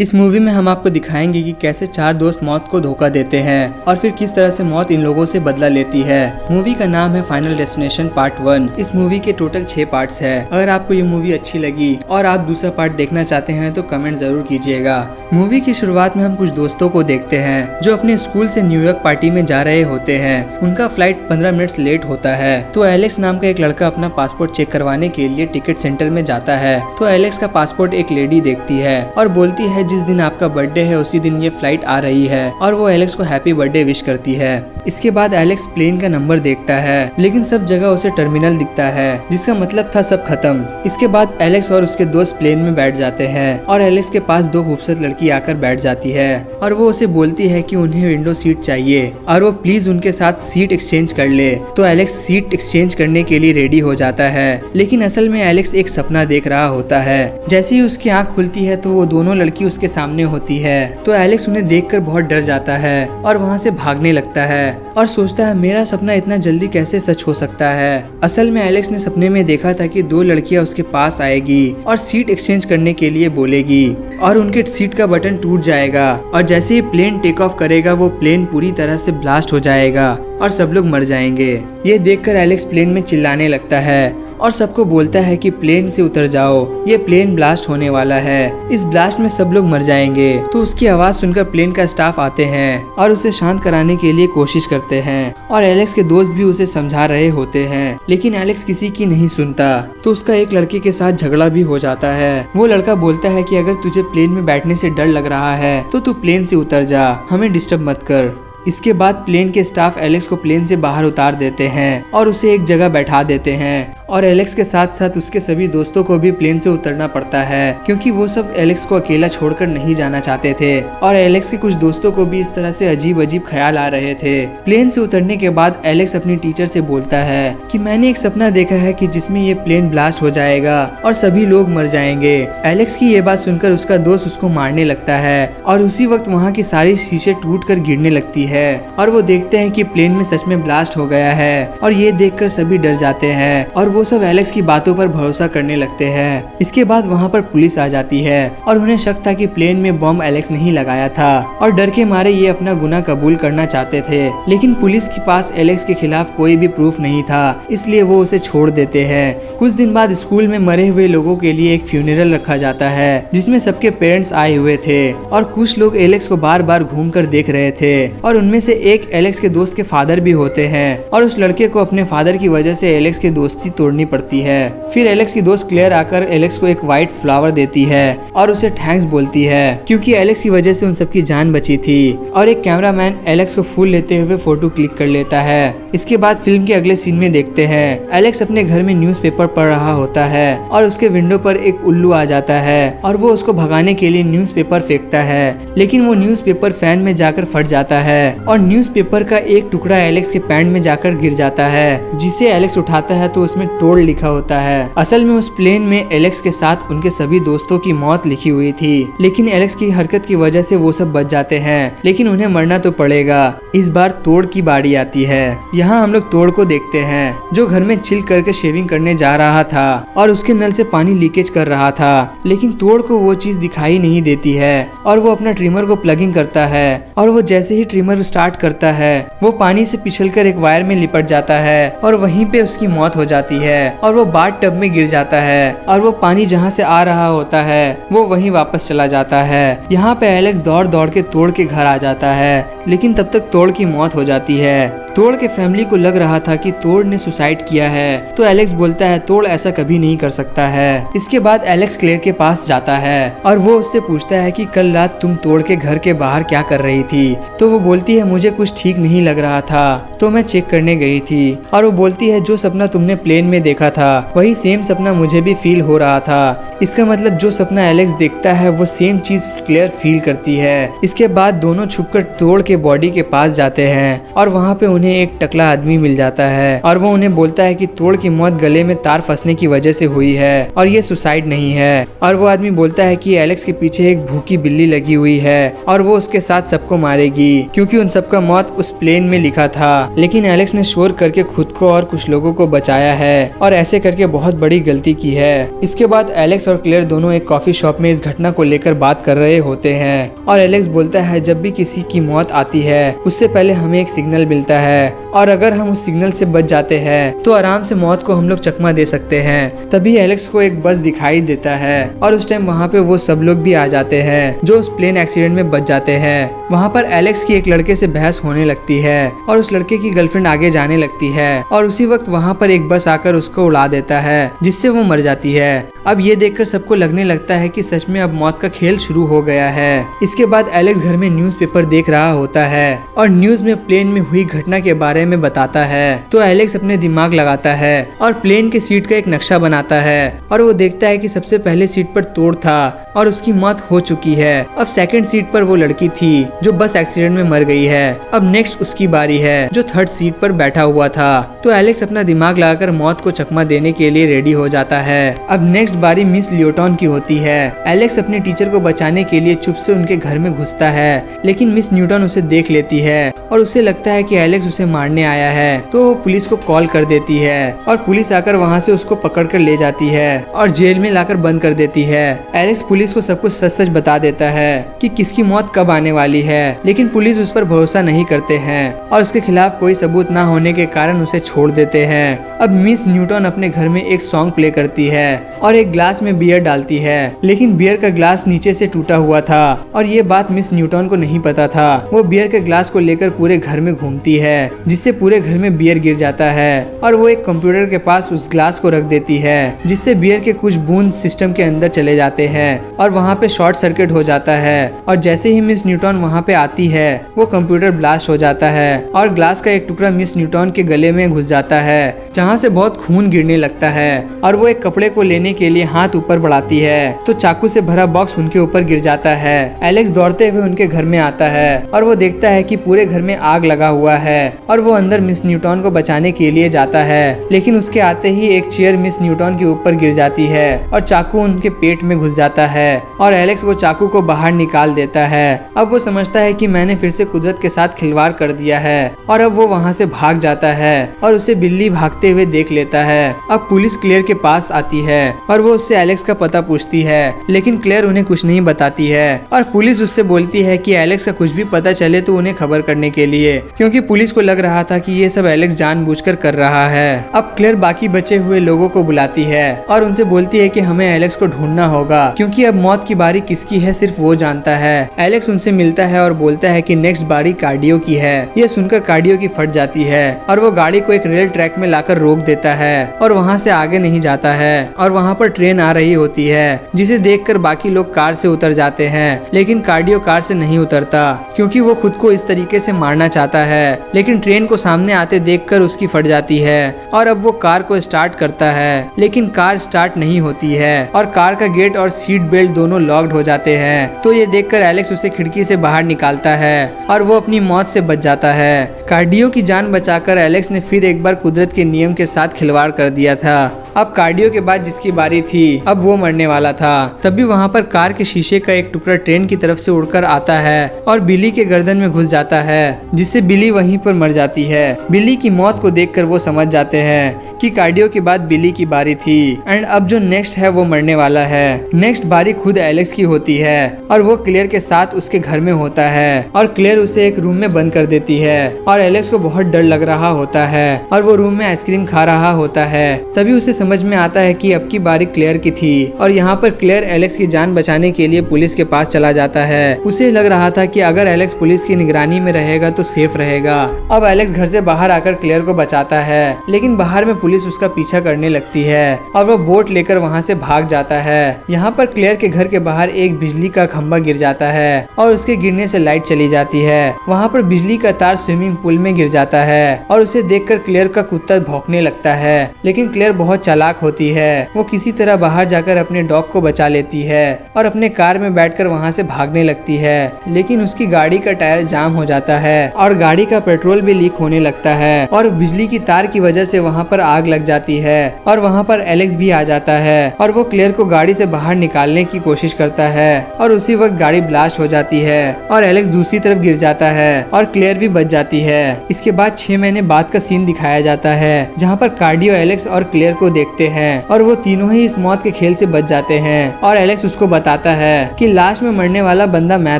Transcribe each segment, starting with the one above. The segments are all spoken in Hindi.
इस मूवी में हम आपको दिखाएंगे कि कैसे चार दोस्त मौत को धोखा देते हैं और फिर किस तरह से मौत इन लोगों से बदला लेती है। मूवी का नाम है फाइनल डेस्टिनेशन पार्ट 1। इस मूवी के टोटल 6 पार्ट्स है। अगर आपको ये मूवी अच्छी लगी और आप दूसरा पार्ट देखना चाहते हैं तो कमेंट जरूर कीजिएगा। मूवी की शुरुआत में हम कुछ दोस्तों को देखते हैं जो अपने स्कूल से न्यूयॉर्क पार्टी में जा रहे होते हैं। उनका फ्लाइट 15 मिनट्स लेट होता है तो एलेक्स नाम का एक लड़का अपना पासपोर्ट चेक करवाने के लिए टिकट सेंटर में जाता है। तो एलेक्स का पासपोर्ट एक लेडी देखती है और बोलती है जिस दिन आपका बर्थडे है उसी दिन ये फ्लाइट आ रही है, और वो एलेक्स को हैप्पी बर्थडे विश करती है। इसके बाद एलेक्स प्लेन का नंबर देखता है लेकिन सब जगह उसे टर्मिनल दिखता है जिसका मतलब था सब खत्म। इसके बाद एलेक्स और उसके दोस्त प्लेन में बैठ जाते हैं और एलेक्स के पास दो खूबसूरत लड़की आकर बैठ जाती है और वो उसे बोलती है कि उन्हें विंडो सीट चाहिए और वो प्लीज उनके साथ सीट एक्सचेंज कर ले। तो एलेक्स सीट एक्सचेंज करने के लिए रेडी हो जाता है, लेकिन असल में एलेक्स एक सपना देख रहा होता है। जैसे ही उसकी आंख खुलती है तो वो दोनों लड़की उसके सामने होती है। तो एलेक्स उन्हें देखकर बहुत डर जाता है और वहाँ से भागने लगता है और सोचता है मेरा सपना इतना जल्दी कैसे सच हो सकता है। असल में एलेक्स ने सपने में देखा था कि दो लड़कियां उसके पास आएगी और सीट एक्सचेंज करने के लिए बोलेगी और उनके सीट का बटन टूट जाएगा और जैसे ही प्लेन टेक ऑफ करेगा वो प्लेन पूरी तरह से ब्लास्ट हो जाएगा और सब लोग मर जाएंगे। ये देखकर एलेक्स प्लेन में चिल्लाने लगता है और सबको बोलता है कि प्लेन से उतर जाओ, ये प्लेन ब्लास्ट होने वाला है, इस ब्लास्ट में सब लोग मर जाएंगे। तो उसकी आवाज सुनकर प्लेन का स्टाफ आते हैं और उसे शांत कराने के लिए कोशिश करते हैं और एलेक्स के दोस्त भी उसे समझा रहे होते हैं, लेकिन एलेक्स किसी की नहीं सुनता। तो उसका एक लड़के के साथ झगड़ा भी हो जाता है। वो लड़का बोलता है कि अगर तुझे प्लेन में बैठने से डर लग रहा है तो तू प्लेन से उतर जा, हमें डिस्टर्ब मत कर। इसके बाद प्लेन के स्टाफ एलेक्स को प्लेन से बाहर उतार देते हैं और उसे एक जगह बैठा देते हैं और एलेक्स के साथ साथ उसके सभी दोस्तों को भी प्लेन से उतरना पड़ता है क्योंकि वो सब एलेक्स को अकेला छोड़कर नहीं जाना चाहते थे और एलेक्स के कुछ दोस्तों को भी इस तरह से अजीब अजीब ख्याल आ रहे थे। प्लेन से उतरने के बाद एलेक्स अपनी टीचर से बोलता है कि मैंने एक सपना देखा है कि जिसमें ये प्लेन ब्लास्ट हो जाएगा और सभी लोग मर जाएंगे। एलेक्स की ये बात सुनकर उसका दोस्त उसको मारने लगता है और उसी वक्त वहाँ की सारी शीशे टूट कर गिरने लगती है और वो देखते हैं कि प्लेन में सच में ब्लास्ट हो गया है और ये देखकर सभी डर जाते हैं और वो सब एलेक्स की बातों पर भरोसा करने लगते हैं। इसके बाद वहाँ पर पुलिस आ जाती है और उन्हें शक था कि प्लेन में बॉम्ब एलेक्स नहीं लगाया था और डर के मारे ये अपना गुनाह कबूल करना चाहते थे, लेकिन पुलिस के पास एलेक्स के खिलाफ कोई भी प्रूफ नहीं था, इसलिए वो उसे छोड़ देते हैं। कुछ दिन बाद स्कूल में मरे हुए लोगों के लिए एक फ्यूनरल रखा जाता है जिसमें सबके पेरेंट्स आए हुए थे और कुछ लोग एलेक्स को बार बार घूम कर देख रहे थे और उनमें से एक एलेक्स के दोस्त के फादर भी होते हैं और उस लड़के को अपने फादर की वजह से एलेक्स की दोस्ती तोड़नी पड़ती है। फिर एलेक्स की दोस्त क्लेयर आकर एलेक्स को एक व्हाइट फ्लावर देती है और उसे थैंक्स बोलती है क्योंकि एलेक्स की वजह से उन सबकी जान बची थी और एक कैमरामैन एलेक्स को फूल लेते हुए फोटो क्लिक कर लेता है। इसके बाद फिल्म के अगले सीन में देखते हैं एलेक्स अपने घर में न्यूज़पेपर पढ़ रहा होता है और उसके विंडो पर एक उल्लू आ जाता है और वो उसको भगाने के लिए न्यूज़पेपर फेंकता है, लेकिन वो न्यूज़पेपर फैन में जाकर फट जाता है और न्यूज़पेपर का एक टुकड़ा एलेक्स के पैंट में जाकर गिर जाता है, जिसे एलेक्स उठाता है तो उसमें टोल लिखा होता है। असल में उस प्लेन में एलेक्स के साथ उनके सभी दोस्तों की मौत लिखी हुई थी, लेकिन एलेक्स की हरकत की वजह से वो सब बच जाते हैं, लेकिन उन्हें मरना तो पड़ेगा। इस बार तोड़ की बारी आती है। यहाँ हम लोग तोड़ को देखते हैं जो घर में चिल करके शेविंग करने जा रहा था और उसके नल से पानी लीकेज कर रहा था, लेकिन तोड़ को वो चीज दिखाई नहीं देती है और वो अपना ट्रिमर को प्लगिंग करता है और वो जैसे ही ट्रिमर स्टार्ट करता है वो पानी से पिछलकर एक वायर में लिपट जाता है और वहीं पे उसकी मौत हो जाती है और वो बाथ टब में गिर जाता है और वो पानी जहाँ से आ रहा होता है वो वहीं वापस चला जाता है। यहाँ पे एलेक्स दौड़ दौड़ के तोड़ के घर आ जाता है, लेकिन तब तक तोड़ की मौत हो जाती है। तोड़ के फैमिली को लग रहा था कि तोड़ ने सुसाइड किया है, तो एलेक्स बोलता है तोड़ ऐसा कभी नहीं कर सकता है। इसके बाद एलेक्स क्लेयर के पास जाता है और वो उससे पूछता है कि कल रात तुम तोड़ के घर के बाहर क्या कर रही थी। तो वो बोलती है मुझे कुछ ठीक नहीं लग रहा था तो मैं चेक करने गई थी। और वो बोलती है जो सपना तुमने प्लेन में देखा था वही सेम सपना मुझे भी फील हो रहा था। इसका मतलब जो सपना एलेक्स देखता है वो सेम चीज क्लेयर फील करती है। इसके बाद दोनों छुपकर तोड़ के बॉडी के पास जाते हैं और वहाँ पे उन्हें एक टकला आदमी मिल जाता है और वो उन्हें बोलता है कि तोड़ की मौत गले में तार फंसने की वजह से हुई है और ये सुसाइड नहीं है। और वो आदमी बोलता है कि एलेक्स के पीछे एक भूखी बिल्ली लगी हुई है और वो उसके साथ सबको मारेगी क्योंकि उन सबका मौत उस प्लेन में लिखा था, लेकिन एलेक्स ने शोर करके खुद को और कुछ लोगों को बचाया है और ऐसे करके बहुत बड़ी गलती की है। इसके बाद एलेक्स और क्लेयर दोनों एक कॉफी शॉप में इस घटना को लेकर बात कर रहे होते हैं और एलेक्स बोलता है जब भी किसी की मौत आती है उससे पहले हमें एक सिग्नल मिलता है और अगर हम उस सिग्नल से बच जाते हैं तो आराम से मौत को हम लोग चकमा दे सकते हैं। तभी एलेक्स को एक बस दिखाई देता है और उस टाइम वहाँ पे वो सब लोग भी आ जाते हैं जो उस प्लेन एक्सीडेंट में बच जाते हैं। वहाँ पर एलेक्स की एक लड़के से बहस होने लगती है और उस लड़के की गर्लफ्रेंड आगे जाने लगती है और उसी वक्त वहाँ पर एक बस आकर उसको उड़ा देता है जिससे वो मर जाती है। अब ये देखकर सबको लगने लगता है कि सच में अब मौत का खेल शुरू हो गया है। इसके बाद एलेक्स घर में न्यूज़पेपर देख रहा होता है और न्यूज में प्लेन में हुई घटना के बारे में बताता है। तो एलेक्स अपने दिमाग लगाता है और प्लेन के सीट का एक नक्शा बनाता है और वो देखता है कि सबसे पहले सीट पर तोड़ था और उसकी मौत हो चुकी है। अब सेकंड सीट पर वो लड़की थी जो बस एक्सीडेंट में मर गई है। अब नेक्स्ट उसकी बारी है जो थर्ड सीट पर बैठा हुआ था। तो एलेक्स अपना दिमाग लगाकर मौत को चकमा देने के लिए रेडी हो जाता है। अब नेक्स्ट बारी मिस लियोटन की होती है। एलेक्स अपने टीचर को बचाने के लिए चुप से उनके घर में घुसता है लेकिन मिस न्यूटन उसे देख लेती है और उसे लगता है कि एलेक्स उसे मारने आया है। तो वो पुलिस को कॉल कर देती है और पुलिस आकर वहाँ से उसको पकड़ कर ले जाती है और जेल में लाकर बंद कर देती है। एलेक्स पुलिस को सब कुछ सच सच बता देता है कि किसकी मौत कब आने वाली है लेकिन पुलिस उस पर भरोसा नहीं करते हैं और उसके खिलाफ कोई सबूत ना होने के कारण उसे छोड़ देते हैं। अब मिस न्यूटन अपने घर में एक सॉन्ग प्ले करती है और एक ग्लास में बियर डालती है लेकिन बियर का ग्लास नीचे से टूटा हुआ था और ये बात मिस न्यूटन को नहीं पता था। वो बियर के ग्लास को लेकर पूरे घर में घूमती है जिससे पूरे घर में बियर गिर जाता है और वो एक कंप्यूटर के पास उस ग्लास को रख देती है जिससे बियर के कुछ बूंद सिस्टम के अंदर चले जाते हैं और वहाँ पे शॉर्ट सर्किट हो जाता है और जैसे ही मिस न्यूटन वहाँ पे आती है वो कंप्यूटर ब्लास्ट हो जाता है और ग्लास का एक टुकड़ा मिस न्यूटन के गले में घुस जाता है जहाँ से बहुत खून गिरने लगता है और वो एक कपड़े को लेने के लिए हाथ ऊपर बढ़ाती है तो चाकू से भरा बॉक्स उनके ऊपर गिर जाता है। एलेक्स दौड़ते हुए उनके घर में आता है और वो देखता है कि पूरे घर में आग लगा हुआ है और वो अंदर मिस न्यूटन को बचाने के लिए जाता है लेकिन उसके आते ही एक चेयर मिस न्यूटन के ऊपर गिर जाती है और चाकू उनके पेट में घुस जाता है और एलेक्स वो चाकू को बाहर निकाल देता है। अब वो समझता है कि मैंने फिर से कुदरत के साथ खिलवाड़ कर दिया है और अब वो वहाँ से भाग जाता है और उसे बिल्ली भागते हुए देख लेता है। अब पुलिस क्लेयर के पास आती है और वो उससे एलेक्स का पता पूछती है लेकिन क्लेयर उन्हें कुछ नहीं बताती है और पुलिस उससे बोलती है कि एलेक्स का कुछ भी पता चले तो उन्हें खबर करने के लिए, क्योंकि पुलिस को लग रहा था कि ये सब एलेक्स जानबूझकर कर रहा है। अब क्लेयर बाकी बचे हुए लोगों को बुलाती है और उनसे बोलती है कि हमें एलेक्स को ढूंढना होगा क्योंकि अब मौत की बारी किसकी है सिर्फ वो जानता है। एलेक्स उनसे मिलता है और बोलता है कि नेक्स्ट बारी कार्डियो की है। ये सुनकर कार्डियो की फट जाती है और वो गाड़ी को एक रेल ट्रैक में लाकर रोक देता है और वहाँ से आगे नहीं जाता है और वहाँ पर ट्रेन आ रही होती है जिसे देखकर बाकी लोग कार से उतर जाते हैं लेकिन कार्डियो कार से नहीं उतरता क्योंकि वो खुद को इस तरीके से मारना चाहता है लेकिन ट्रेन को सामने आते देखकर उसकी फट जाती है और अब वो कार को स्टार्ट करता है लेकिन कार स्टार्ट नहीं होती है और कार का गेट और सीट बेल्ट दोनों लॉक्ड हो जाते हैं। तो ये देखकर एलेक्स उसे खिड़की से बाहर निकालता है और वो अपनी मौत से बच जाता है। कार्डियो की जान बचाकर एलेक्स ने फिर एक बार कुदरत के नियम के साथ खिलवाड़ कर दिया था। अब कार्डियो के बाद जिसकी बारी थी अब वो मरने वाला था। तभी वहाँ पर कार के शीशे का एक टुकड़ा ट्रेन की तरफ से उड़कर आता है और बिली के गर्दन में घुस जाता है जिससे बिली वहीं पर मर जाती है। बिली की मौत को देखकर वो समझ जाते हैं कि कार्डियो के बाद बिली की बारी थी एंड अब जो नेक्स्ट है वो मरने वाला है। नेक्स्ट बारी खुद एलेक्स की होती है और वो क्लेयर के साथ उसके घर में होता है और क्लेयर उसे एक रूम में बंद कर देती है और एलेक्स को बहुत डर लग रहा होता है और वो रूम में आइसक्रीम खा रहा होता है। तभी उसे समझ में आता है कि अब की बारी क्लेयर की थी और यहाँ पर क्लेयर एलेक्स की जान बचाने के लिए पुलिस के पास चला जाता है। उसे लग रहा था कि अगर एलेक्स पुलिस की निगरानी में रहेगा तो सेफ रहेगा। अब एलेक्स घर से बाहर आकर क्लेयर को बचाता है लेकिन बाहर में पुलिस उसका पीछा करने लगती है और वो बोट लेकर वहाँ से भाग जाता है। यहाँ पर क्लेयर के घर के बाहर एक बिजली का खंभा गिर जाता है और उसके गिरने से लाइट चली जाती है। वहाँ पर बिजली का तार स्विमिंग पूल में गिर जाता है और उसे देखकर क्लेयर का कुत्ता भौंकने लगता है लेकिन क्लेयर बहुत चालाक होती है। वो किसी तरह बाहर जाकर अपने डॉग को बचा लेती है और अपने कार में बैठकर वहाँ से भागने लगती है, लेकिन उसकी गाड़ी का टायर जाम हो जाता है और गाड़ी का पेट्रोल भी लीक होने लगता है और बिजली की तार की वजह से वहाँ पर आग लग जाती है और वहाँ पर एलेक्स भी आ जाता है और वो क्लेयर को गाड़ी से बाहर निकालने की कोशिश करता है और उसी वक्त गाड़ी ब्लास्ट हो जाती है और एलेक्स दूसरी तरफ गिर जाता है और क्लेयर भी बच जाती है। इसके बाद 6 महीने बाद का सीन दिखाया जाता है जहाँ पर कार्डियो एलेक्स और क्लेयर को देखते हैं और वो तीनों ही इस मौत के खेल से बच जाते हैं और एलेक्स उसको बताता है कि लास्ट में मरने वाला बंदा मैं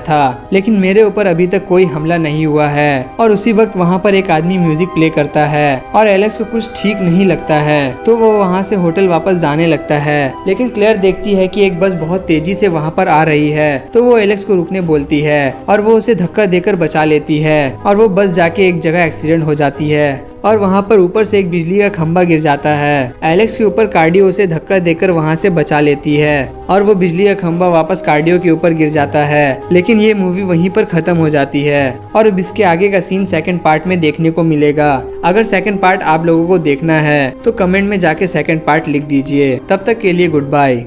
था, लेकिन मेरे ऊपर अभी तक कोई हमला नहीं हुआ है। और उसी वक्त वहाँ पर एक आदमी म्यूजिक प्ले करता है और एलेक्स को कुछ ठीक नहीं लगता है तो वो वहाँ से होटल वापस जाने लगता है, लेकिन क्लेयर देखती है कि एक बस बहुत तेजी से वहाँ पर आ रही है तो वो एलेक्स को रुकने बोलती है और वो उसे धक्का देकर बचा लेती है और वो बस जाके एक जगह एक्सीडेंट हो जाती है और वहाँ पर ऊपर से एक बिजली का खंभा गिर जाता है। एलेक्स के ऊपर कार्डियो उसे धक्का देकर वहाँ से बचा लेती है और वो बिजली का खंभा वापस कार्डियो के ऊपर गिर जाता है, लेकिन ये मूवी वहीं पर खत्म हो जाती है और अब इसके आगे का सीन सेकंड पार्ट में देखने को मिलेगा। अगर सेकंड पार्ट आप लोगों को देखना है तो कमेंट में जाके सेकंड पार्ट लिख दीजिए। तब तक के लिए गुड बाय।